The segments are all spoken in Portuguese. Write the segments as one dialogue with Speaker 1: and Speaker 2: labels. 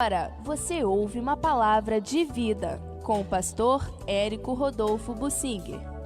Speaker 1: Agora você ouve uma palavra de vida com o pastor Érico Rodolfo Bussinger.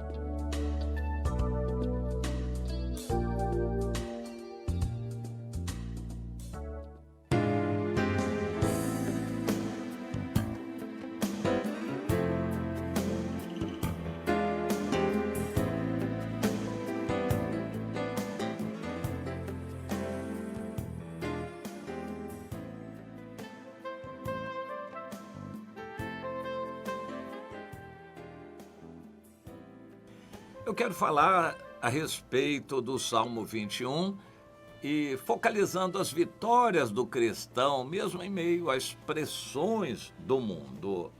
Speaker 2: Eu quero falar a respeito do Salmo 21 e focalizando as vitórias do cristão, mesmo em meio às pressões do mundo.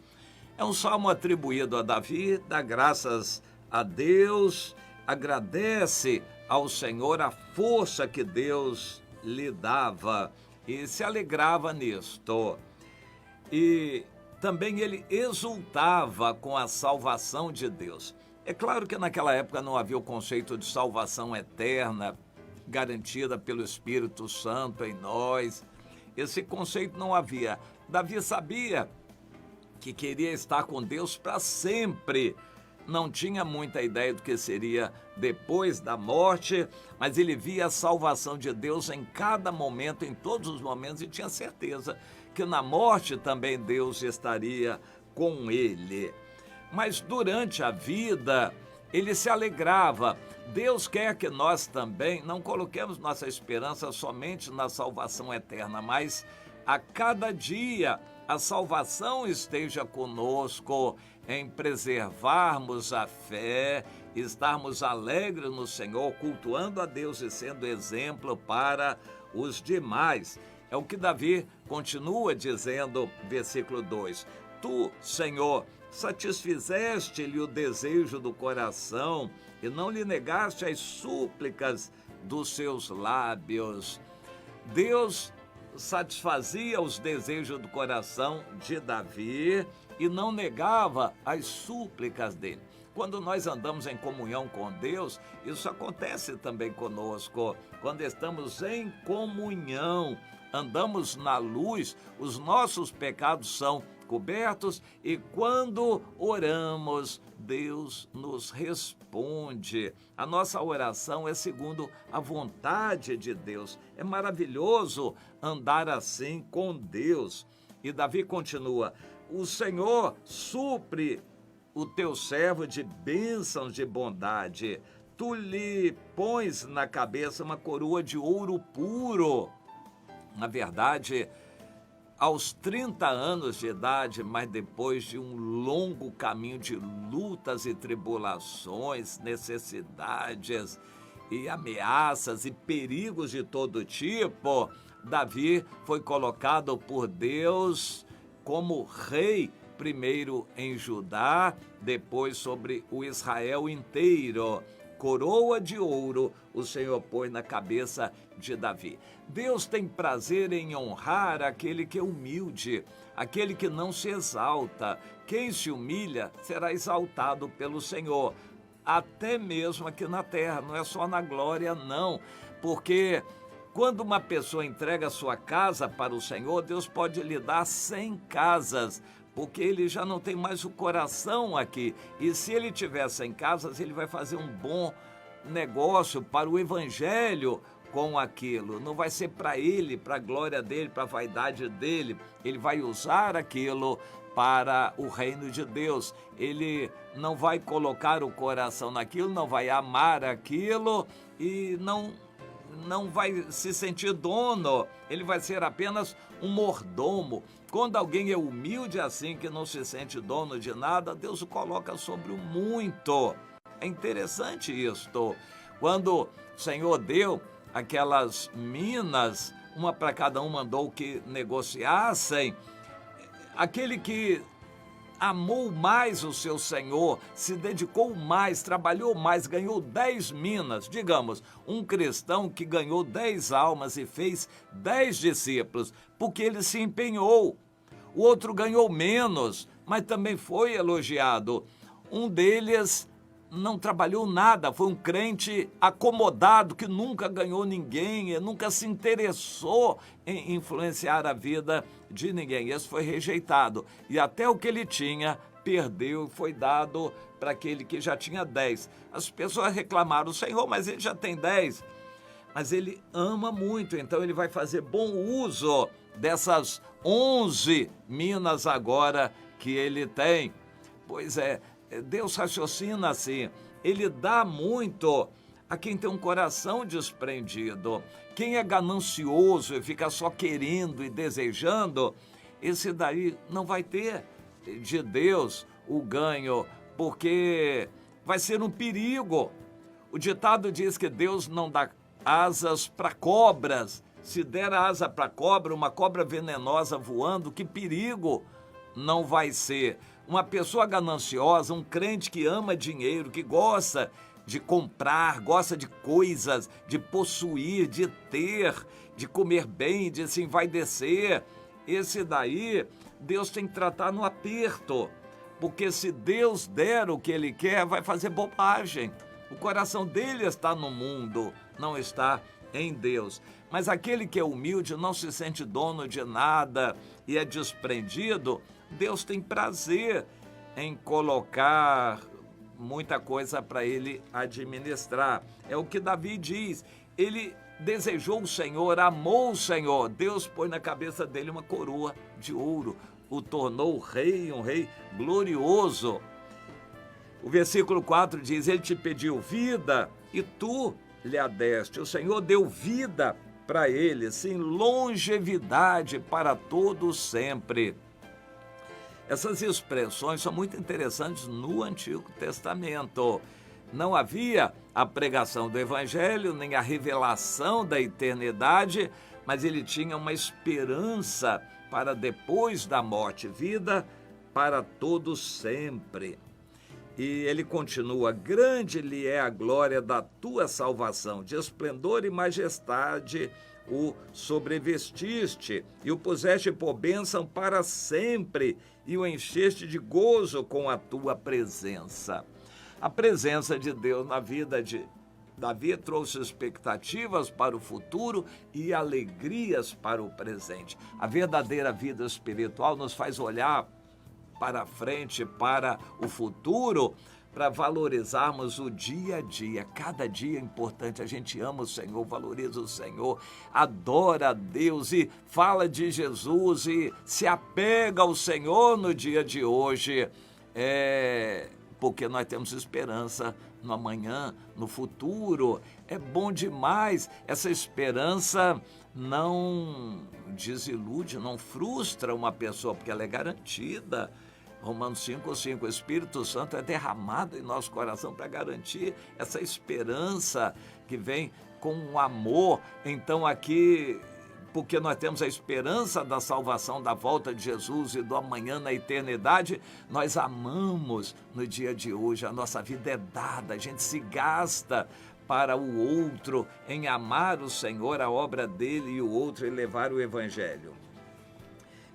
Speaker 2: É um salmo atribuído a Davi, dá graças a Deus, agradece ao Senhor a força que Deus lhe dava e se alegrava nisto. E também ele exultava com a salvação de Deus. É claro que naquela época não havia o conceito de salvação eterna, garantida pelo Espírito Santo em nós. Esse conceito não havia. Davi sabia que queria estar com Deus para sempre. Não tinha muita ideia do que seria depois da morte, mas ele via a salvação de Deus em cada momento, em todos os momentos, e tinha certeza que na morte também Deus estaria com ele. Mas durante a vida, ele se alegrava. Deus quer que nós também não coloquemos nossa esperança somente na salvação eterna, mas a cada dia a salvação esteja conosco, em preservarmos a fé, estarmos alegres no Senhor, cultuando a Deus e sendo exemplo para os demais. É o que Davi continua dizendo, versículo 2. Tu, Senhor, satisfizeste-lhe o desejo do coração e não lhe negaste as súplicas dos seus lábios. Deus satisfazia os desejos do coração de Davi e não negava as súplicas dele. Quando nós andamos em comunhão com Deus, isso acontece também conosco. Quando estamos em comunhão, andamos na luz, os nossos pecados são cobertos e quando oramos, Deus nos responde. A nossa oração é segundo a vontade de Deus. É maravilhoso andar assim com Deus. E Davi continua: o Senhor supre o teu servo de bênçãos de bondade. Tu lhe pões na cabeça uma coroa de ouro puro. Na verdade, aos 30 anos de idade, mas depois de um longo caminho de lutas e tribulações, necessidades e ameaças e perigos de todo tipo, Davi foi colocado por Deus como rei, primeiro em Judá, depois sobre o Israel inteiro. Coroa de ouro o Senhor põe na cabeça de Davi. Deus tem prazer em honrar aquele que é humilde, aquele que não se exalta. Quem se humilha será exaltado pelo Senhor, até mesmo aqui na terra, não é só na glória não, porque quando uma pessoa entrega a sua casa para o Senhor, Deus pode lhe dar 100 casas, porque ele já não tem mais o coração aqui. E se ele tiver 100 casas, ele vai fazer um bom negócio para o evangelho com aquilo. Não vai ser para ele, para a glória dele, para a vaidade dele. Ele vai usar aquilo para o reino de Deus. Ele não vai colocar o coração naquilo, não vai amar aquilo e não vai se sentir dono, ele vai ser apenas um mordomo. Quando alguém é humilde assim, que não se sente dono de nada, Deus o coloca sobre o muito. É interessante isto. Quando o Senhor deu aquelas minas, uma para cada um, mandou que negociassem, aquele que amou mais o seu Senhor, se dedicou mais, trabalhou mais, ganhou 10 minas. Digamos, um cristão que ganhou 10 almas e fez 10 discípulos, porque ele se empenhou. O outro ganhou menos, mas também foi elogiado. Um deles não trabalhou nada, foi um crente acomodado que nunca ganhou ninguém, nunca se interessou em influenciar a vida de ninguém. Esse foi rejeitado e até o que ele tinha perdeu e foi dado para aquele que já tinha 10. As pessoas reclamaram, Senhor, mas ele já tem 10. Mas ele ama muito, então ele vai fazer bom uso dessas 11 minas agora que ele tem. Pois é, Deus raciocina assim, ele dá muito a quem tem um coração desprendido. Quem é ganancioso e fica só querendo e desejando, esse daí não vai ter de Deus o ganho, porque vai ser um perigo. O ditado diz que Deus não dá asas para cobras. Se der asa para cobra, uma cobra venenosa voando, que perigo não vai ser. Uma pessoa gananciosa, um crente que ama dinheiro, que gosta de comprar, gosta de coisas, de possuir, de ter, de comer bem, de se envaidecer, esse daí Deus tem que tratar no aperto, porque se Deus der o que ele quer, vai fazer bobagem. O coração dele está no mundo, não está em Deus. Mas aquele que é humilde, não se sente dono de nada e é desprendido, Deus tem prazer em colocar muita coisa para ele administrar. É o que Davi diz. Ele desejou o Senhor, amou o Senhor. Deus põe na cabeça dele uma coroa de ouro, o tornou rei, um rei glorioso. O versículo 4 diz, ele te pediu vida e tu lhe a deste. O Senhor deu vida para ele, sim, longevidade para todos sempre. Essas expressões são muito interessantes no Antigo Testamento. Não havia a pregação do Evangelho, nem a revelação da eternidade, mas ele tinha uma esperança para depois da morte, vida para todos sempre. E ele continua, grande lhe é a glória da tua salvação, de esplendor e majestade o sobrevestiste, e o puseste por bênção para sempre, e o encheste de gozo com a tua presença. A presença de Deus na vida de Davi trouxe expectativas para o futuro e alegrias para o presente. A verdadeira vida espiritual nos faz olhar para frente, para o futuro, para valorizarmos o dia a dia. Cada dia é importante, a gente ama o Senhor, valoriza o Senhor, adora a Deus e fala de Jesus e se apega ao Senhor no dia de hoje, porque nós temos esperança no amanhã, no futuro. É bom demais, essa esperança não desilude, não frustra uma pessoa, porque ela é garantida. Romanos 5:5, o Espírito Santo é derramado em nosso coração para garantir essa esperança que vem com o amor. Então aqui, porque nós temos a esperança da salvação, da volta de Jesus e do amanhã na eternidade, nós amamos no dia de hoje, a nossa vida é dada, a gente se gasta para o outro, em amar o Senhor, a obra dele e o outro, e levar o Evangelho.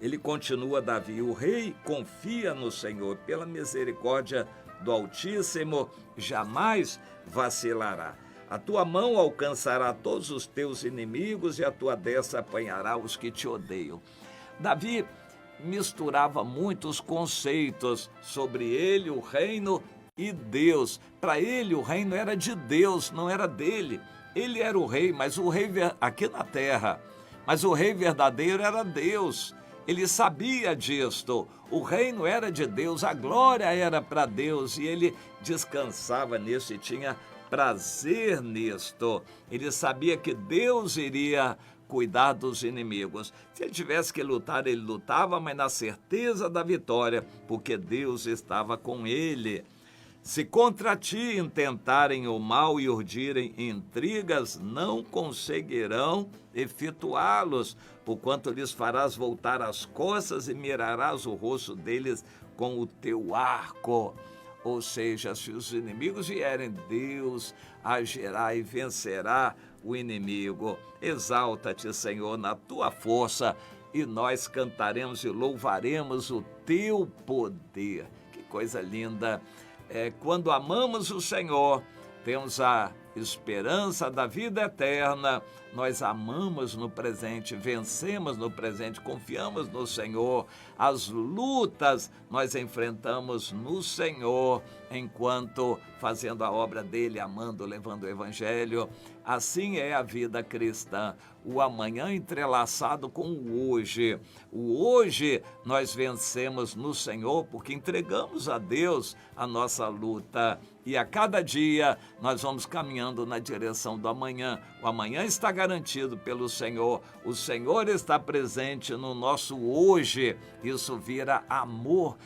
Speaker 2: Ele continua, Davi, o rei confia no Senhor, pela misericórdia do Altíssimo, jamais vacilará. A tua mão alcançará todos os teus inimigos e a tua destra apanhará os que te odeiam. Davi misturava muitos conceitos sobre ele, o reino e Deus. Para ele, o reino era de Deus, não era dele. Ele era o rei, mas o rei aqui na terra, mas o rei verdadeiro era Deus. Ele sabia disto, o reino era de Deus, a glória era para Deus e ele descansava nisso e tinha prazer nisto. Ele sabia que Deus iria cuidar dos inimigos. Se ele tivesse que lutar, ele lutava, mas na certeza da vitória, porque Deus estava com ele. Se contra ti intentarem o mal e urdirem intrigas, não conseguirão efetuá-los, porquanto lhes farás voltar as costas e mirarás o rosto deles com o teu arco. Ou seja, se os inimigos vierem, Deus agirá e vencerá o inimigo. Exalta-te, Senhor, na tua força, e nós cantaremos e louvaremos o teu poder. Que coisa linda! quando amamos o Senhor, temos a esperança da vida eterna. Nós amamos no presente, vencemos no presente, confiamos no Senhor. As lutas nós enfrentamos no Senhor, enquanto fazendo a obra dele, amando, levando o Evangelho. Assim é a vida cristã, o amanhã entrelaçado com o hoje. O hoje nós vencemos no Senhor porque entregamos a Deus a nossa luta. E a cada dia nós vamos caminhando na direção do amanhã. O amanhã está garantido pelo Senhor. O Senhor está presente no nosso hoje. Isso vira amor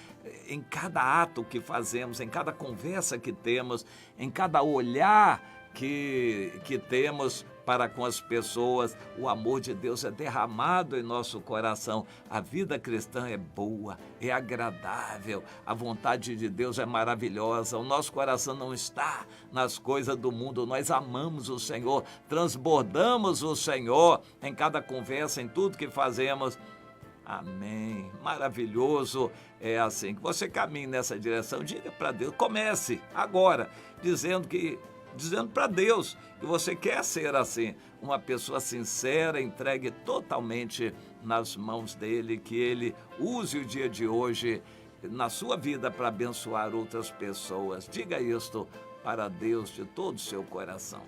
Speaker 2: em cada ato que fazemos, em cada conversa que temos, em cada olhar que temos para com as pessoas. O amor de Deus é derramado em nosso coração. A vida cristã é boa, é agradável, a vontade de Deus é maravilhosa. O nosso coração não está nas coisas do mundo. Nós amamos o Senhor, transbordamos o Senhor em cada conversa, em tudo que fazemos. Amém. Maravilhoso. É assim que você caminha nessa direção. Diga para Deus, comece agora, dizendo para Deus que você quer ser assim, uma pessoa sincera, entregue totalmente nas mãos dele, que ele use o dia de hoje na sua vida para abençoar outras pessoas. Diga isto para Deus de todo o seu coração.